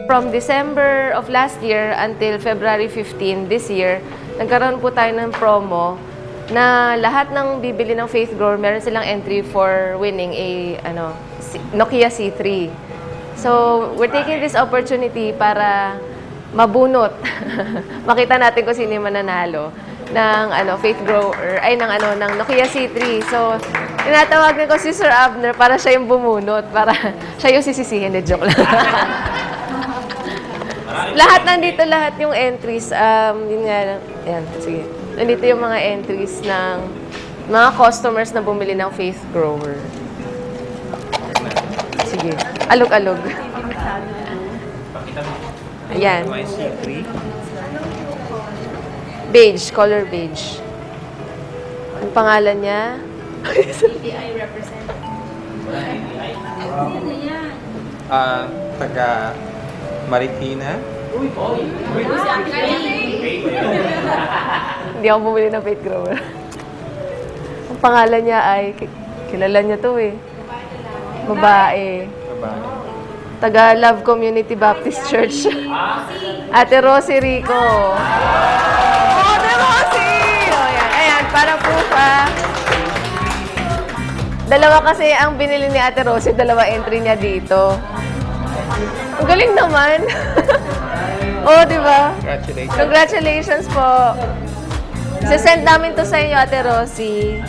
From December of last year until February 15 this year, nagkaroon po tayo ng promo na lahat ng bibili ng Faith Grower, meron silang entry for winning a Nokia C3. So, we're taking this opportunity para mabunot. Makita natin kung sino yung mananalo ng Faith Grower, ng Nokia C3. So, tinatawagan ko si Sir Abner para siya yung bumunot, para siya yung sisisihin. Joke lang. Lahat nandito, lahat yung entries. Yun nga, yan, sige. Nandito yung mga entries ng mga customers na bumili ng Faith Grower. Sige, alog-alog. Ayan. Beige, color beige. Ang pangalan niya? TTI representative. Taga Marikina. Hindi ako bumili ng Faith Grower. Ang pangalan niya ay, kilala niya to eh. Babae. Taga Love Community Baptist Church. Ate Rosie Rico. Ate Rosie! O, yan. Ayan, para po pa. Dalawa kasi ang binili ni Ate Rosie, dalawa entry niya dito. Ang galing naman. Oh, di ba? Congratulations. Congratulations po. Sisend namin to sa inyo, Ate Rosie.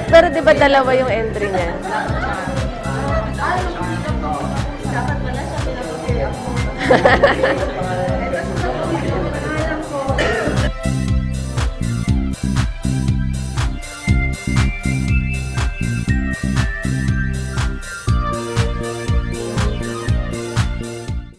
Pero di ba dalawa yung entry niya? Dapat wala siya pinapagkira.